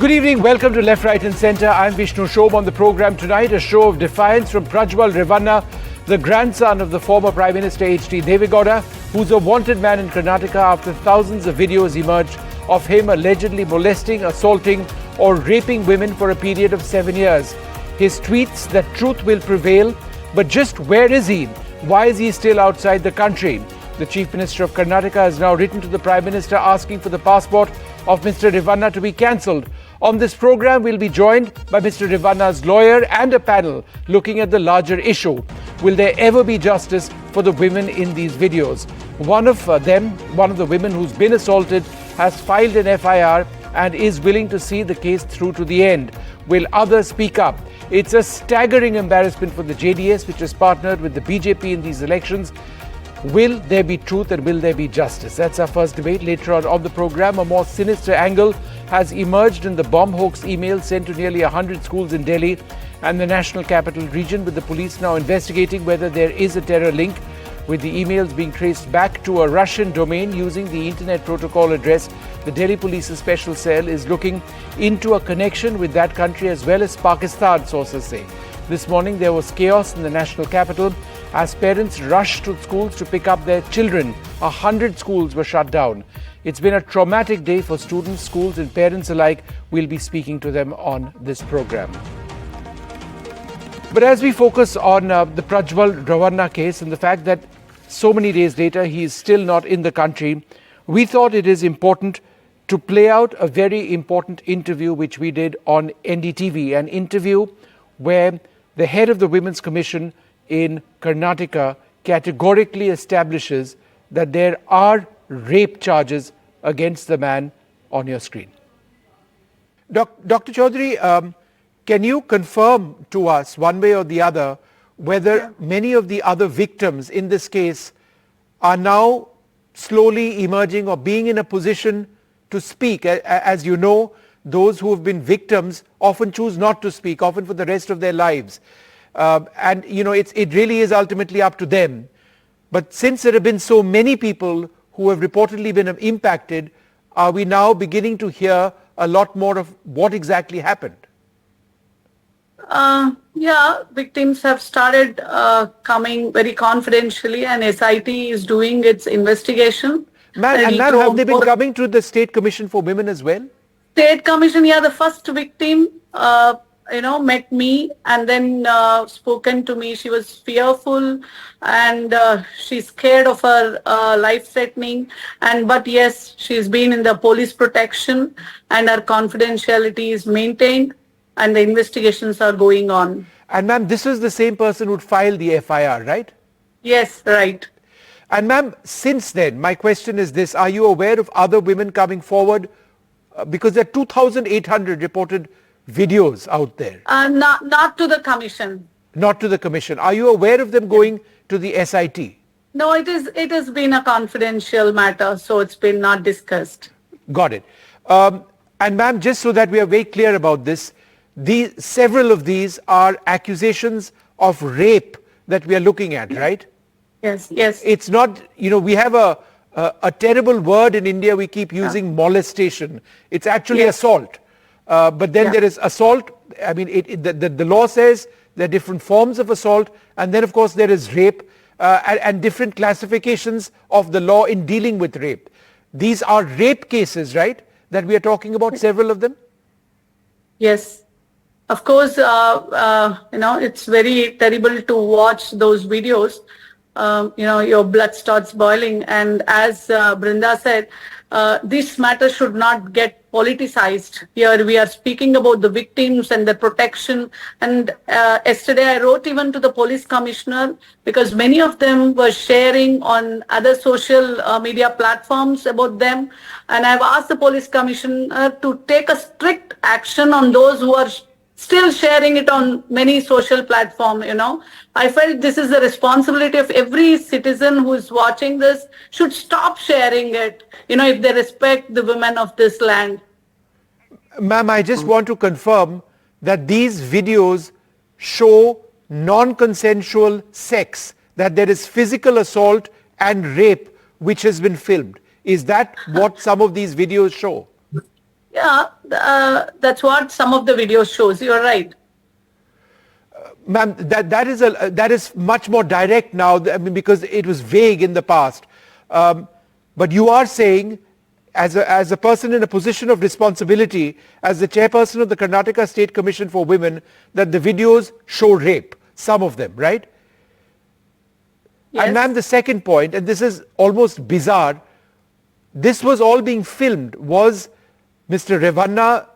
Good evening, welcome to Left, Right and Centre. I'm Vishnu Shobh. On the programme tonight, a show of defiance from Prajwal Revanna, the grandson of the former Prime Minister Deve, who's a wanted man in Karnataka after thousands of videos emerged of him allegedly molesting, assaulting or raping women for a period of 7 years. His tweets that truth will prevail, but just where is he? Why is he still outside the country? The Chief Minister of Karnataka has now written to the Prime Minister asking for the passport of Mr Revanna to be cancelled. On this program, we'll be joined by Mr Revanna's lawyer and a panel looking at the larger issue. Will there ever be justice for the women in these videos? One of the women who's been assaulted, has filed an FIR and is willing to see the case through to the end. Will others speak up? It's a staggering embarrassment for the JDS, which has partnered with the BJP in these elections. Will there be truth and will there be justice? That's our first debate. Later on the program, a more sinister angle has emerged in the bomb hoax email sent to nearly 100 schools in Delhi and the National Capital Region, with the police now investigating whether there is a terror link, with the emails being traced back to a Russian domain using the internet protocol address. The Delhi Police's special cell is looking into a connection with that country as well as Pakistan, sources say. This morning there was chaos in the national capital as parents rushed to schools to pick up their children. 100 schools were shut down. It's been a traumatic day for students, schools and parents alike. We'll be speaking to them on this program. But as we focus on the Prajwal Revanna case and the fact that so many days later he is still not in the country, we thought it is important to play out a very important interview which we did on NDTV, an interview where the head of the Women's Commission in Karnataka categorically establishes that there are rape charges against the man on your screen. Dr. Chaudhary, can you confirm to us one way or the other whether many of the other victims in this case are now slowly emerging or being in a position to speak? As you know, those who have been victims often choose not to speak, often for the rest of their lives. And you know, it really is ultimately up to them. But since there have been so many people who have reportedly been impacted, are we now beginning to hear a lot more of what exactly happened? Victims have started coming very confidentially, and SIT is doing its investigation. Ma'am, have they been coming to the State Commission for Women as well? State Commission, the first victim, met me and then spoken to me. She was fearful and she's scared of her life threatening. But yes, she's been in the police protection and her confidentiality is maintained and the investigations are going on. And ma'am, this is the same person who filed the FIR, right? Yes, right. And ma'am, since then, my question is this: are you aware of other women coming forward? Because there are 2,800 reported videos out there. Not to the commission. Not to the commission. Are you aware of them going to the SIT? No, it has been a confidential matter, so it's been not discussed. Got it. And ma'am, just so that we are very clear about this, several of these are accusations of rape that we are looking at, right? Yes, yes. It's not, we have a terrible word in India we keep using, molestation. It's actually assault. But then there is assault. I mean, the law says there are different forms of assault. And then, of course, there is rape and different classifications of the law in dealing with rape. These are rape cases, right, that we are talking about, several of them? Yes. Of course, it's very terrible to watch those videos. Your blood starts boiling. And as Brinda said, this matter should not get politicized. Here we are speaking about the victims and the protection. And yesterday I wrote even to the police commissioner because many of them were sharing on other social media platforms about them. And I've asked the police commissioner to take a strict action on those who are still sharing it on many social platforms, I felt this is the responsibility of every citizen who is watching this should stop sharing it, if they respect the women of this land. Ma'am, I just want to confirm that these videos show non-consensual sex, that there is physical assault and rape which has been filmed. Is that what some of these videos show? Yeah, that's what some of the videos shows. You're right. Ma'am, that is much more direct now, I mean, because it was vague in the past. But you are saying, as a person in a position of responsibility, as the chairperson of the Karnataka State Commission for Women, that the videos show rape, some of them, right? Yes. And ma'am, the second point, and this is almost bizarre, this was all being filmed. Was Mr. Revanna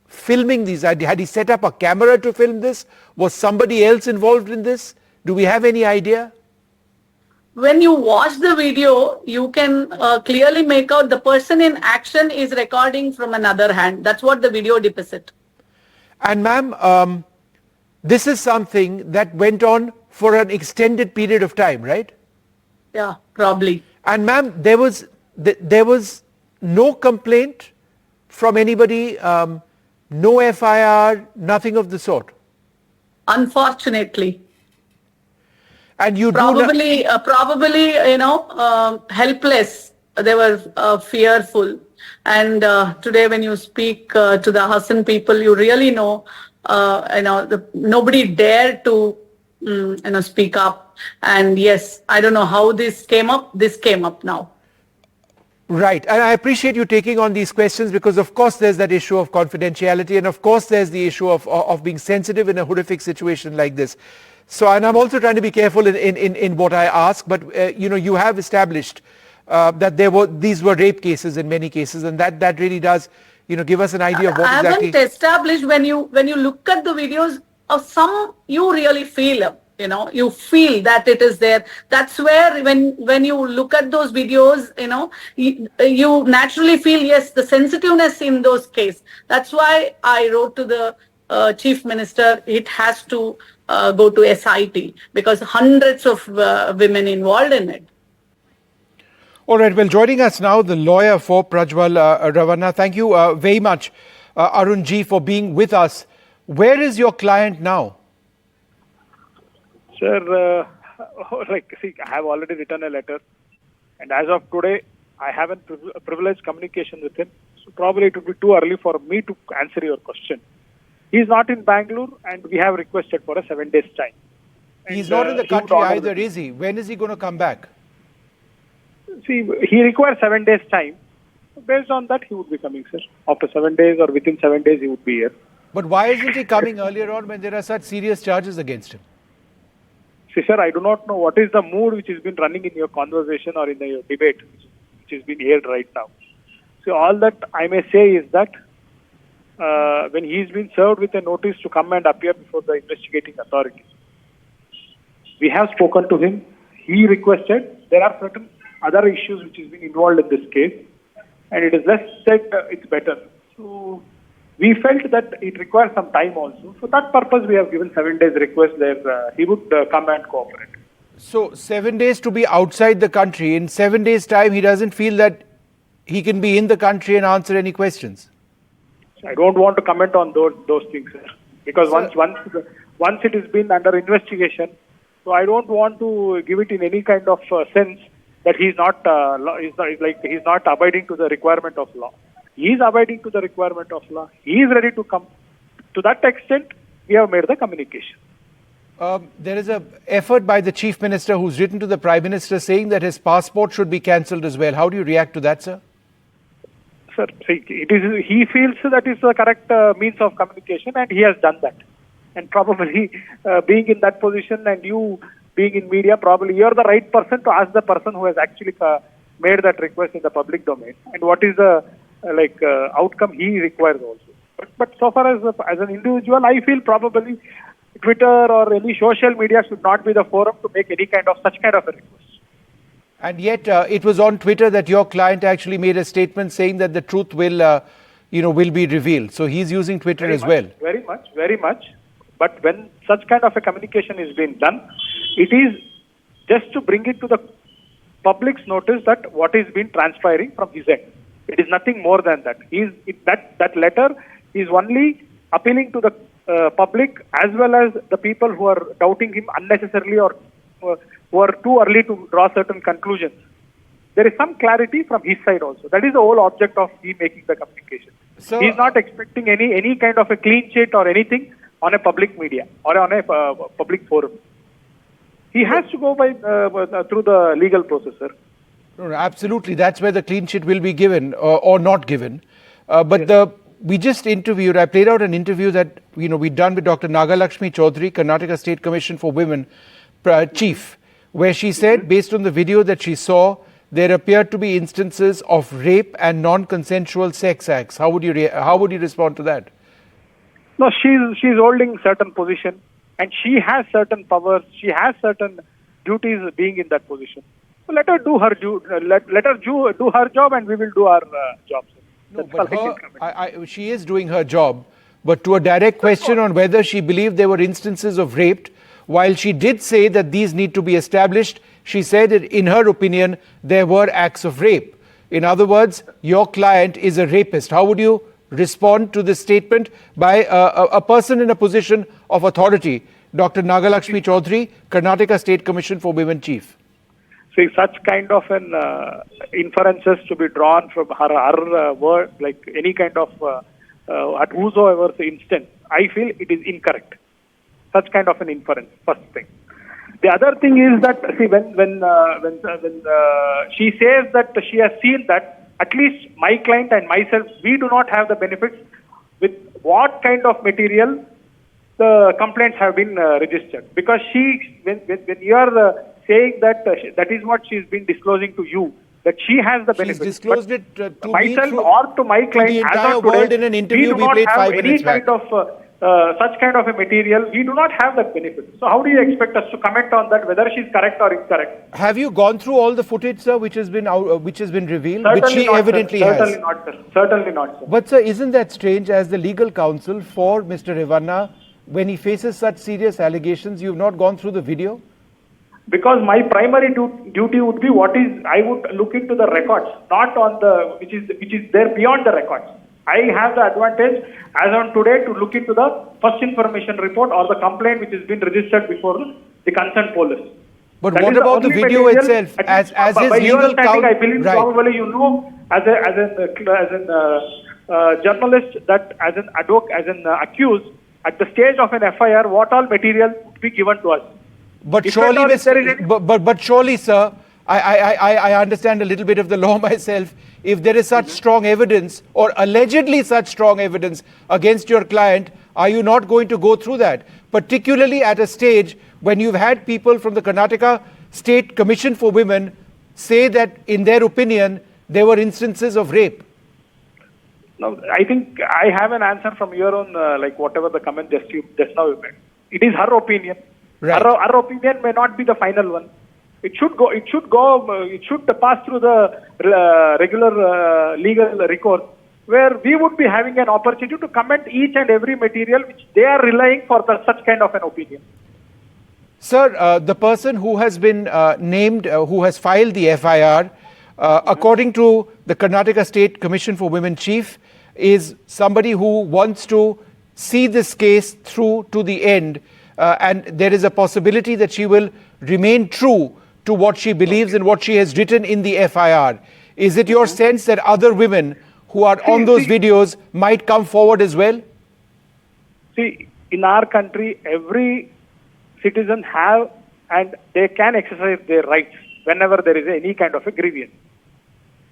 filming these? Had he set up a camera to film this? Was somebody else involved in this? Do we have any idea? When you watch the video, you can clearly make out the person in action is recording from another hand. That's what the video depicts. And ma'am, this is something that went on for an extended period of time, right? Yeah, probably. And ma'am, there was no complaint from anybody, no FIR, nothing of the sort. Unfortunately. And you probably, helpless. They were fearful. And today, when you speak to the Hassan people, you really know, nobody dared to, speak up. And yes, I don't know how this came up. This came up now. Right. And I appreciate you taking on these questions because, of course, there's that issue of confidentiality. And, of course, there's the issue of being sensitive in a horrific situation like this. So, and I'm also trying to be careful in what I ask. But, you have established that these were rape cases in many cases. And that really does, give us an idea of what exactly. I haven't established when you look at the videos of some, you really feel you feel that it is there. That's where when you look at those videos, you naturally feel, yes, the sensitiveness in those cases. That's why I wrote to the Chief Minister, it has to go to SIT because hundreds of women involved in it. All right. Well, joining us now, the lawyer for Prajwal Revanna. Thank you very much, Arun Ji, for being with us. Where is your client now? Sir, I have already written a letter, and as of today, I haven't privileged communication with him. So probably it would be too early for me to answer your question. He is not in Bangalore, and we have requested for a 7 days time. He's not in the country either, is he? When is he going to come back? See, he requires 7 days time. Based on that, he would be coming, sir. After 7 days or within 7 days, he would be here. But why isn't he coming earlier on when there are such serious charges against him? See, sir, I do not know what is the mood which has been running in your conversation or in your debate, which is being aired right now. So all that I may say is that when he has been served with a notice to come and appear before the investigating authorities, we have spoken to him. He requested. There are certain other issues which has been involved in this case, and it is less said it's better. So we felt that it requires some time also. For that purpose, we have given 7 days request that he would come and cooperate. So 7 days to be outside the country. In 7 days' time, he doesn't feel that he can be in the country and answer any questions. I don't want to comment on those things, sir, because once it has been under investigation, so I don't want to give it in any kind of sense that he's not abiding to the requirement of law. He is abiding to the requirement of law. He is ready to come. To that extent, we have made the communication. There is an effort by the Chief Minister who's written to the Prime Minister saying that his passport should be cancelled as well. How do you react to that, sir? Sir, he feels that is the correct means of communication, and he has done that. And probably being in that position and you being in media, probably you're the right person to ask the person who has actually made that request in the public domain. And what is the outcome he requires also. But so far as an individual, I feel probably Twitter or any social media should not be the forum to make any such kind of a request. And yet, it was on Twitter that your client actually made a statement saying that the truth will be revealed. So he's using Twitter as well. Very much. But when such kind of a communication is being done, it is just to bring it to the public's notice that what is being transpiring from his end. It is nothing more than that. That letter is only appealing to the public as well as the people who are doubting him unnecessarily or who are too early to draw certain conclusions. There is some clarity from his side also. That is the whole object of he making the communication. So, He's not expecting any kind of a clean sheet or anything on a public media or on a public forum. He has to go by through the legal process, sir. no, absolutely, that's where the clean sheet will be given or not given. But we just interviewed, I played out an interview that we'd done with Dr. Nagalakshmi Chaudhary, Karnataka State Commission for Women Chief, where she said, based on the video that she saw, there appeared to be instances of rape and non-consensual sex acts. How would you respond to that? No, she's holding certain position, and she has certain powers. She has certain duties being in that position. So let her do her do her job, and we will do our jobs. No, but she is doing her job. But to a direct question on whether she believed there were instances of rape, while she did say that these need to be established, she said that in her opinion, there were acts of rape. In other words, your client is a rapist. How would you respond to this statement by a person in a position of authority, Dr. Nagalakshmi Chaudhary, Karnataka State Commission for Women Chief? See, such kind of an inferences to be drawn from her word, like any kind of at whosoever's instance, I feel it is incorrect. Such kind of an inference, first thing. The other thing is that, see, when she says that she has seen that at least my client and myself, we do not have the benefits with what kind of material the complaints have been registered. Because when you are saying that that is what she's been disclosing to you, that she has the benefits. She's disclosed it to myself me or to my client. the As entire of today, world in an interview we played 5 minutes back. We do not have any kind of such kind of a material. We do not have that benefit. So how do you expect us to comment on that, whether she's correct or incorrect? Have you gone through all the footage, sir, which has been revealed, Certainly which she not, evidently sir. has? Certainly not, sir. Certainly not, sir. But sir, isn't that strange, as the legal counsel for Mr. Revanna, when he faces such serious allegations, you've not gone through the video? Because my primary duty would be I would look into the records, not on the which is there beyond the records. I have the advantage as on today to look into the first information report or the complaint which has been registered before the concerned police. But That what is the about the only video material, itself? As his by your legal understanding, I believe right. probably you know as a journalist that as an advocate, as an accused at the stage of an FIR, what all material would be given to us. But If surely, at all, if there is any- but surely, sir, I understand a little bit of the law myself. If there is such strong evidence, or allegedly such strong evidence against your client, are you not going to go through that? Particularly at a stage when you've had people from the Karnataka State Commission for Women say that, in their opinion, there were instances of rape. No, I think I have an answer from your own, like whatever the comment just now you made. It is her opinion. Right. Her opinion may not be the final one. It should pass through the regular legal recourse, where we would be having an opportunity to comment each and every material which they are relying for such kind of an opinion. Sir, the person who has been named, who has filed the FIR, according to the Karnataka State Commission for Women Chief, is somebody who wants to see this case through to the end, and there is a possibility that she will remain true to what she believes and what she has written in the FIR. Is it your sense that other women who are on those videos might come forward as well? See, in our country, every citizen have and they can exercise their rights whenever there is any kind of a grievance.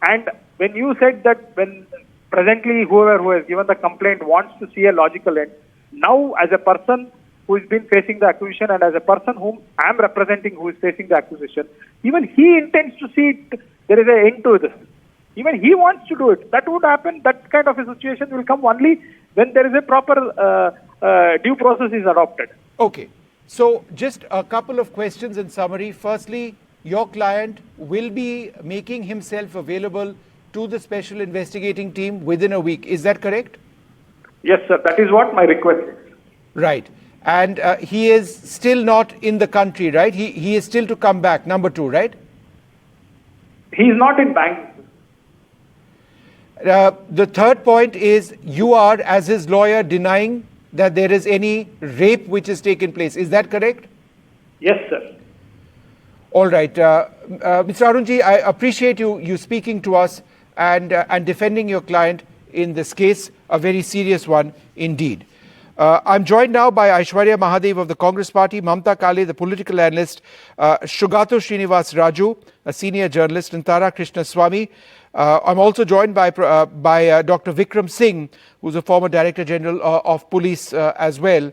And when you said that when presently whoever who has given the complaint wants to see a logical end, now as a person who has been facing the accusation and as a person whom I am representing who is facing the accusation, even he intends to see there is an end to this. Even he wants to do it. That would happen. That kind of a situation will come only when there is a proper due process is adopted. Okay. So just a couple of questions in summary. Firstly, your client will be making himself available to the special investigating team within a week. Is that correct? Yes, sir. That is what my request is. Right. And he is still not in the country, right? He is still to come back, number 2, right? He is not in bank. The third point is you are, as his lawyer, denying that there is any rape which has taken place. Is that correct? Yes, sir. All right. Mr. Arunji, I appreciate you speaking to us and defending your client in this case. a very serious one indeed. I'm joined now by Aishwarya Mahadev of the Congress Party, Mamta Kale, the political analyst, Shugato Srinivas Raju, a senior journalist, and Tara Krishna Swamy. I'm also joined by Dr. Vikram Singh, who's a former Director General of Police as well.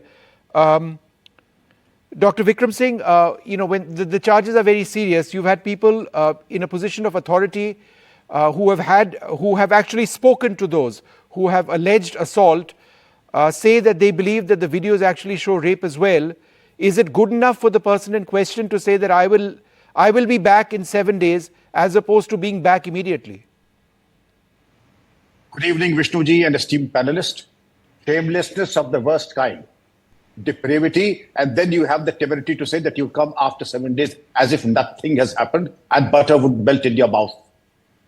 Dr. Vikram Singh, when the charges are very serious, you've had people in a position of authority who have actually spoken to those who have alleged assault, say that they believe that the videos actually show rape as well. Is it good enough for the person in question to say that I will be back in 7 days as opposed to being back immediately? Good evening, Vishnuji and esteemed panelist. Shamelessness of the worst kind. Depravity, and then you have the temerity to say that you come after 7 days as if nothing has happened and butter would melt in your mouth.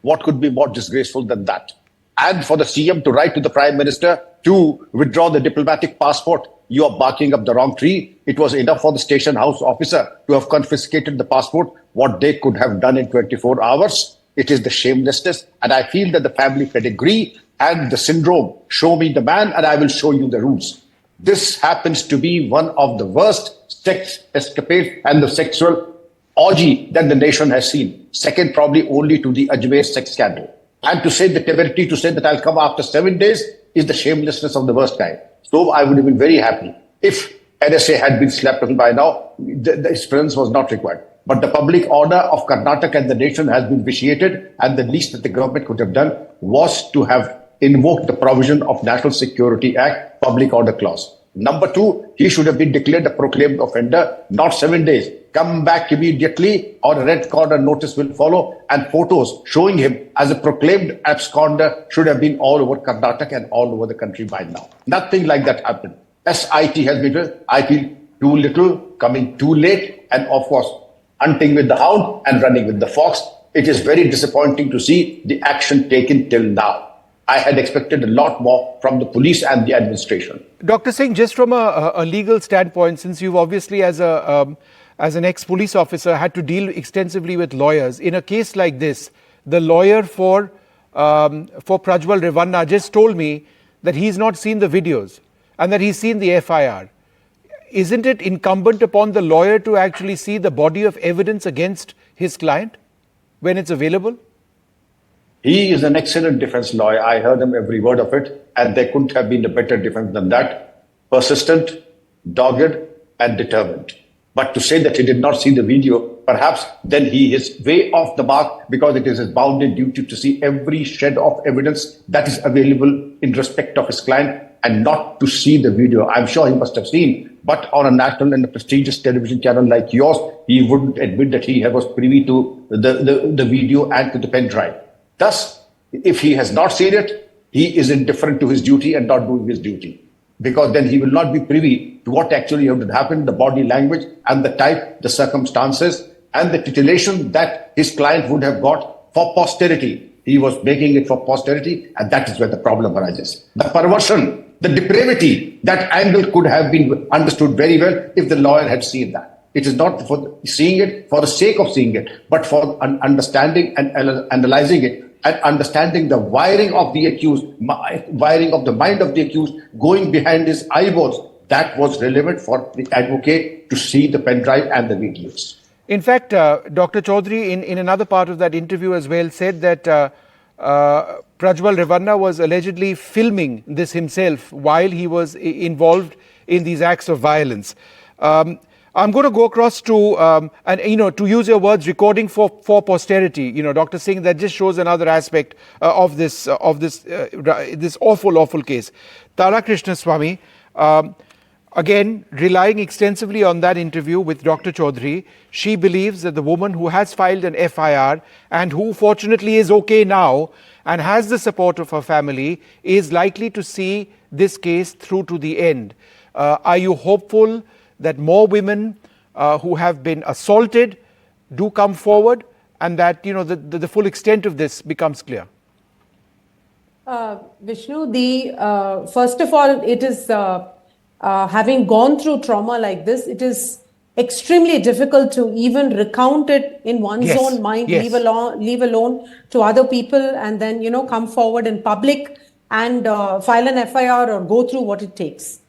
What could be more disgraceful than that? And for the CM to write to the Prime Minister to withdraw the diplomatic passport, you are barking up the wrong tree. It was enough for the station house officer to have confiscated the passport, what they could have done in 24 hours. It is the shamelessness, and I feel that the family pedigree and the syndrome, show me the man and I will show you the rules. This happens to be one of the worst sex escapades and the sexual orgy that the nation has seen. Second, probably only to the Ajmer sex scandal. And to say the temerity to say that I'll come after 7 days is the shamelessness of the worst kind. So I would have been very happy if NSA had been slapped on by now. His presence was not required. But the public order of Karnataka and the nation has been vitiated, and the least that the government could have done was to have invoked the provision of National Security Act, Public Order Clause. Number two, he should have been declared a proclaimed offender, not 7 days. Come back immediately or a red corner notice will follow, and photos showing him as a proclaimed absconder should have been all over Karnataka and all over the country by now. Nothing like that happened. SIT has been, I feel, too little, coming too late, and of course, hunting with the hound and running with the fox. It is very disappointing to see the action taken till now. I had expected a lot more from the police and the administration. Dr. Singh, just from a legal standpoint, since you've obviously as an ex-police officer had to deal extensively with lawyers, in a case like this, the lawyer for Prajwal Revanna just told me that he's not seen the videos and that he's seen the FIR. Isn't it incumbent upon the lawyer to actually see the body of evidence against his client when it's available? He is an excellent defense lawyer. I heard him every word of it, and there couldn't have been a better defense than that. Persistent, dogged, and determined. But to say that he did not see the video, perhaps then he is way off the mark, because it is his bounden duty to see every shred of evidence that is available in respect of his client and not to see the video. I'm sure he must have seen, but on a national and a prestigious television channel like yours, he wouldn't admit that he was privy to the video and to the pen drive. Thus, if he has not seen it, he is indifferent to his duty and not doing his duty, because then he will not be privy to what actually had happened, the body language and the type, the circumstances, and the titillation that his client would have got for posterity. He was making it for posterity, and that is where the problem arises. The perversion, the depravity, that angle could have been understood very well if the lawyer had seen that. It is not for seeing it for the sake of seeing it, but for understanding and analyzing it, and understanding the wiring of the accused, wiring of the mind of the accused, going behind his eyeballs. That was relevant for the advocate to see the pen drive and the videos. In fact, Dr. Chaudhary, in another part of that interview as well, said that Prajwal Revanna was allegedly filming this himself while he was involved in these acts of violence. I'm going to go across to, to use your words, recording for posterity. Dr. Singh, that just shows another aspect of this awful case. Tara Krishna Swamy, again, relying extensively on that interview with Dr. Chaudhary, she believes that the woman who has filed an FIR and who fortunately is okay now and has the support of her family is likely to see this case through to the end. Are you hopeful that more women who have been assaulted do come forward, and that the full extent of this becomes clear? Vishnu, first of all, it is having gone through trauma like this, it is extremely difficult to even recount it in one's own mind, leave alone to other people, and then come forward in public and file an FIR or go through what it takes.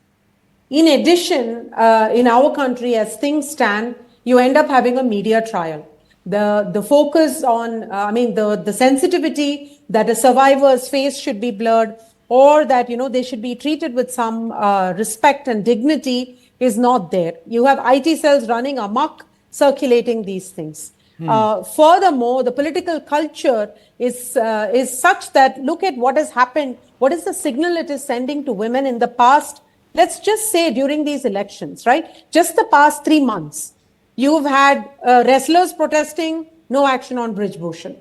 In addition, in our country, as things stand, you end up having a media trial. The focus on, the sensitivity that a survivor's face should be blurred, or that, they should be treated with some respect and dignity is not there. You have IT cells running amok, circulating these things. Furthermore, the political culture is such that, look at what has happened. What is the signal it is sending to women in the past? Let's just say during these elections, right? Just the past 3 months, you've had wrestlers protesting, no action on Brij Bhushan.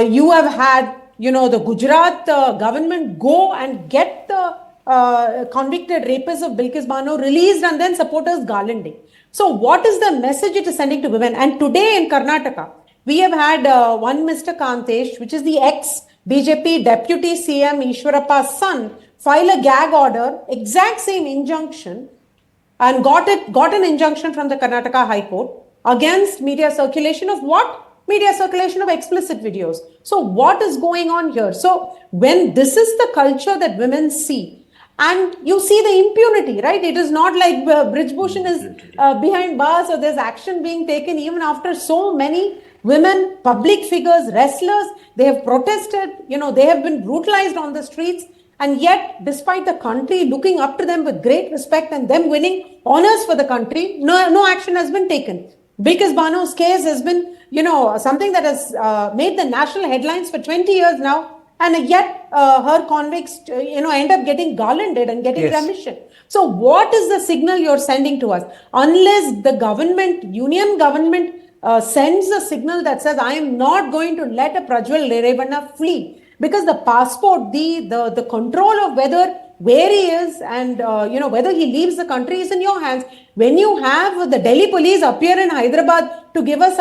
You have had, the Gujarat government go and get the convicted rapist of Bilkis Bano released, and then supporters garlanding. So what is the message it is sending to women? And today in Karnataka, we have had one Mr. Kantesh, which is the ex-BJP Deputy CM Ishwarappa's son, file a gag order, exact same injunction, and got an injunction from the Karnataka High Court against media circulation of what? Media circulation of explicit videos. So what is going on here? So when this is the culture that women see, and you see the impunity, right? It is not like Brij Bhushan is behind bars or there's action being taken even after so many women, public figures, wrestlers, they have protested, they have been brutalized on the streets. And yet, despite the country looking up to them with great respect and them winning honors for the country, no action has been taken. Bilkis Bano's case has been, something that has made the national headlines for 20 years now. And yet, her convicts, end up getting garlanded and getting remission. So what is the signal you're sending to us? Unless the government, union government, sends a signal that says, I am not going to let a Prajwal Revanna flee. Because the passport, the control of where he is and, whether he leaves the country is in your hands. When you have the Delhi police appear in Hyderabad to give us,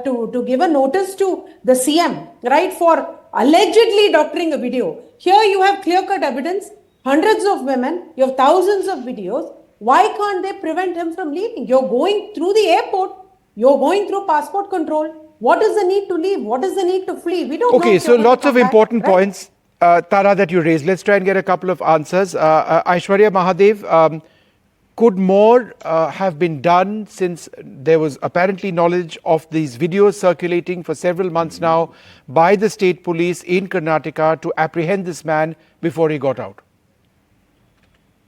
to give a notice to the CM, right, for allegedly doctoring a video. Here you have clear-cut evidence, hundreds of women, you have thousands of videos. Why can't they prevent him from leaving? You're going through the airport, you're going through passport control. What is the need to leave? What is the need to flee? We don't know. Okay, so lots of important points, Tara, that you raised. Let's try and get a couple of answers. Aishwarya Mahadev, could more have been done since there was apparently knowledge of these videos circulating for several months now by the state police in Karnataka to apprehend this man before he got out?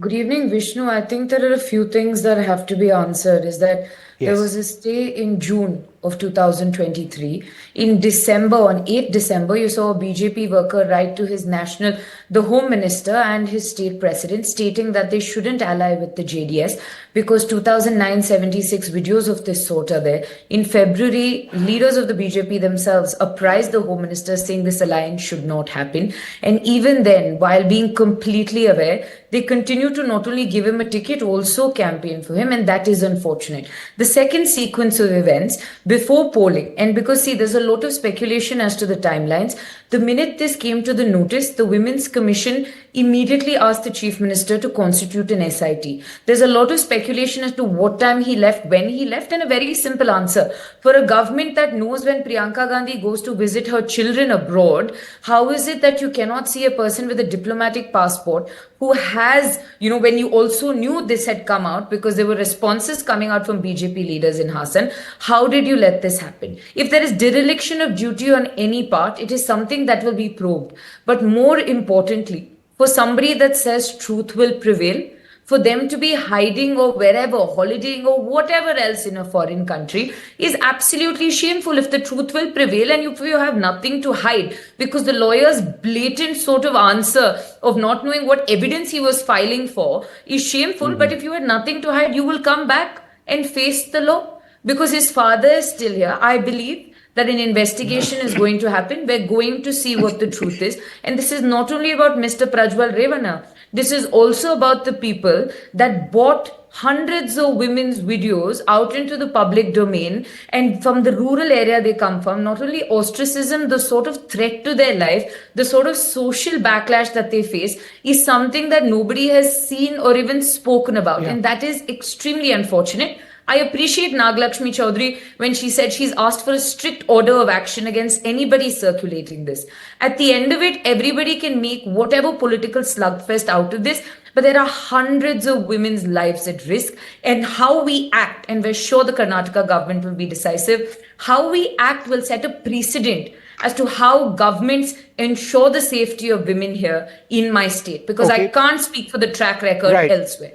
Good evening, Vishnu. I think there are a few things that have to be answered. Is that there was a stay in June of 2023. In December, on 8th December, you saw a BJP worker write to the Home Minister and his state president stating that they shouldn't ally with the JDS because 2009-76 videos of this sort are there. In February, leaders of the BJP themselves apprised the Home Minister saying this alliance should not happen. And even then, while being completely aware, they continue to not only give him a ticket, also campaign for him, and that is unfortunate. The second sequence of events before polling, and because see, there's a lot of speculation as to the timelines. The minute this came to the notice, the Women's Commission immediately asked the Chief Minister to constitute an SIT. There's a lot of speculation as to what time he left, when he left, and a very simple answer. For a government that knows when Priyanka Gandhi goes to visit her children abroad, how is it that you cannot see a person with a diplomatic passport who has, when you also knew this had come out because there were responses coming out from BJP leaders in Hassan, how did you let this happen? If there is dereliction of duty on any part, it is something that will be probed. But more importantly, for somebody that says truth will prevail, for them to be hiding or wherever, holidaying or whatever else in a foreign country is absolutely shameful. If the truth will prevail and if you have nothing to hide, because the lawyer's blatant sort of answer of not knowing what evidence he was filing for is shameful. But if you had nothing to hide, you will come back and face the law because his father is still here. I believe that an investigation is going to happen. We're going to see what the truth is. And this is not only about Mr. Prajwal Revanna. This is also about the people that bought hundreds of women's videos out into the public domain, and from the rural area they come from, not only ostracism, the sort of threat to their life, the sort of social backlash that they face is something that nobody has seen or even spoken about. And that is extremely unfortunate. I appreciate Naglakshmi Chaudhary when she said she's asked for a strict order of action against anybody circulating this. At the end of it, everybody can make whatever political slugfest out of this, but there are hundreds of women's lives at risk, and how we act, and we're sure the Karnataka government will be decisive, how we act will set a precedent as to how governments ensure the safety of women here in my state, because I can't speak for the track record elsewhere.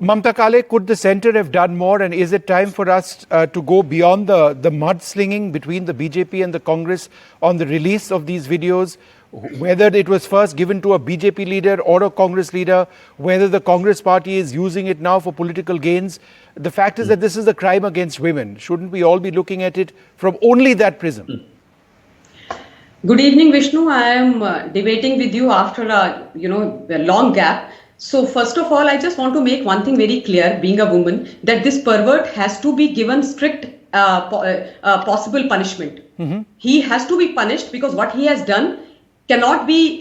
Mamta Kale, could the centre have done more, and is it time for us to go beyond the mudslinging between the BJP and the Congress on the release of these videos, whether it was first given to a BJP leader or a Congress leader, whether the Congress party is using it now for political gains? The fact is that this is a crime against women. Shouldn't we all be looking at it from only that prism? Good evening, Vishnu. I am debating with you after a long gap. So first of all, I just want to make one thing very clear, being a woman, that this pervert has to be given strict possible punishment. He has to be punished because what he has done cannot be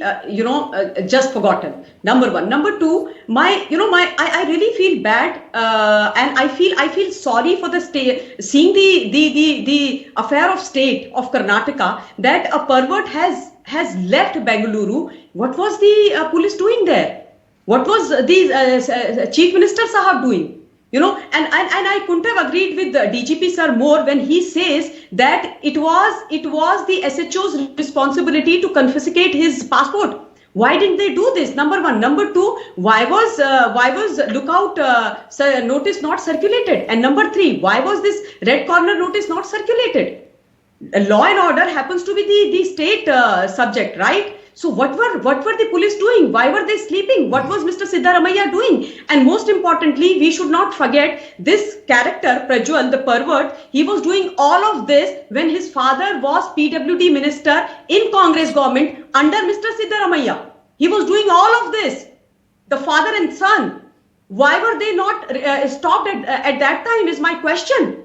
just forgotten. Number one. Number two, I really feel bad and I feel sorry for the state, seeing the affair of state of Karnataka, that a pervert has left Bengaluru. What was the police doing there? What was the Chief Minister Sahab doing? And I couldn't have agreed with the DGP sir more when he says that it was the SHO's responsibility to confiscate his passport. Why didn't they do this? Number one. Number two, why was lookout notice not circulated? And number three, why was this red corner notice not circulated? Law and order happens to be the state subject, right? So what were the police doing? Why were they sleeping? What was Mr. Siddaramaiah doing? And most importantly, we should not forget this character, Prajwal, the pervert. He was doing all of this when his father was PWD minister in Congress government under Mr. Siddaramaiah. He was doing all of this. The father and son. Why were they not stopped at that time is my question.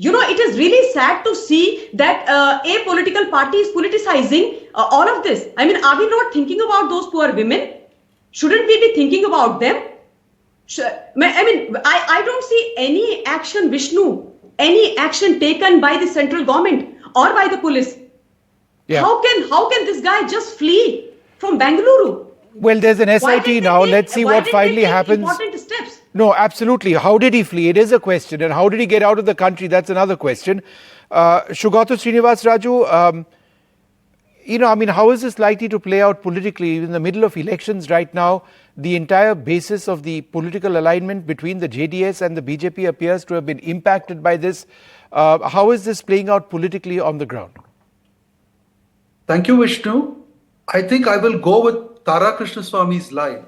It is really sad to see that a political party is politicizing all of this. I mean, are we not thinking about those poor women? Shouldn't we be thinking about them? I don't see any action, Vishnu, any action taken by the central government or by the police. Yeah. How can this guy just flee from Bengaluru? Well, there's an SIT now. Let's see what finally happens. Important steps. No, absolutely. How did he flee? It is a question. And how did he get out of the country? That's another question. Shugata Srinivas Raju, how is this likely to play out politically in the middle of elections right now? The entire basis of the political alignment between the JDS and the BJP appears to have been impacted by this. How is this playing out politically on the ground? Thank you, Vishnu. I think I will go with Tara Krishnaswamy's line.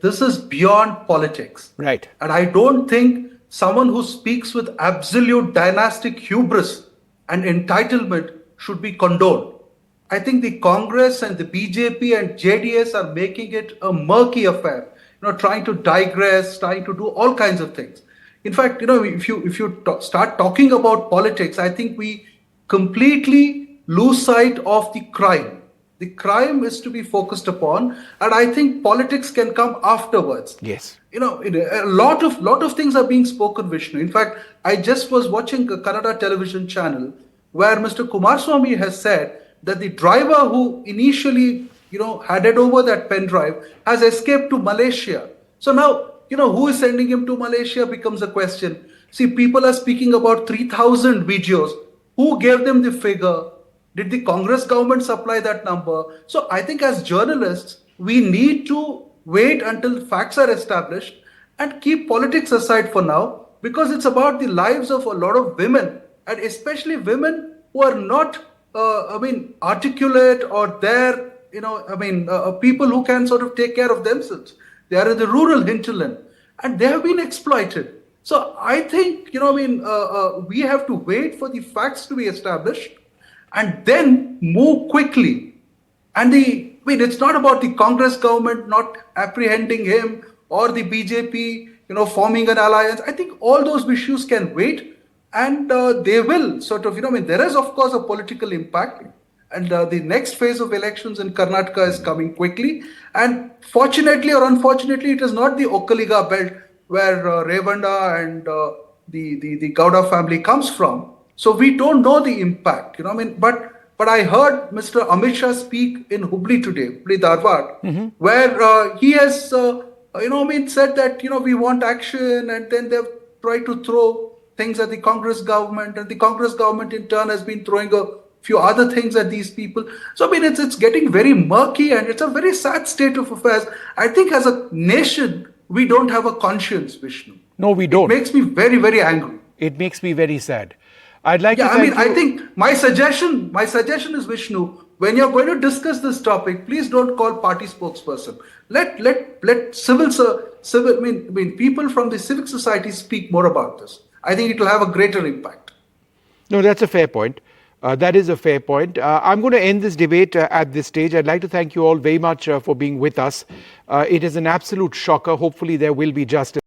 This is beyond politics. Right. And I don't think someone who speaks with absolute dynastic hubris and entitlement should be condoned. I think the Congress and the BJP and JDS are making it a murky affair, trying to digress, trying to do all kinds of things. In fact, if you start talking about politics, I think we completely lose sight of the crime. The crime is to be focused upon, and I think politics can come afterwards. Yes. A lot of things are being spoken, Vishnu. In fact, I just was watching a Kannada television channel where Mr. Kumaraswamy has said that the driver who initially, handed over that pen drive has escaped to Malaysia. So now, who is sending him to Malaysia becomes a question. See, people are speaking about 3,000 videos. Who gave them the figure? Did the Congress government supply that number? So I think as journalists, we need to wait until facts are established and keep politics aside for now, because it's about the lives of a lot of women, and especially women who are not, articulate or there, people who can sort of take care of themselves. They are in the rural hinterland and they have been exploited. So I think, we have to wait for the facts to be established and then move quickly. And it's not about the Congress government not apprehending him or the BJP, forming an alliance. I think all those issues can wait, and they will sort of, there is of course a political impact, and the next phase of elections in Karnataka is coming quickly. And fortunately or unfortunately, it is not the Okkaliga belt where Revanna and the Gowda family comes from. So we don't know the impact, but I heard Mr. Amit Shah speak in Hubli today, Hubli Dharwad, where he has, said that, we want action, and then they've tried to throw things at the Congress government, and the Congress government in turn has been throwing a few other things at these people. So, it's getting very murky, and it's a very sad state of affairs. I think as a nation, we don't have a conscience, Vishnu. No, we don't. It makes me very, very angry. It makes me very sad. I'd like to thank you. I think my suggestion is, Vishnu, when you're going to discuss this topic, please don't call party spokesperson. Let people from the civic society speak more about this. I think it will have a greater impact. No, that's a fair point. That is a fair point. I'm going to end this debate at this stage. I'd like to thank you all very much for being with us. It is an absolute shocker. Hopefully there will be justice.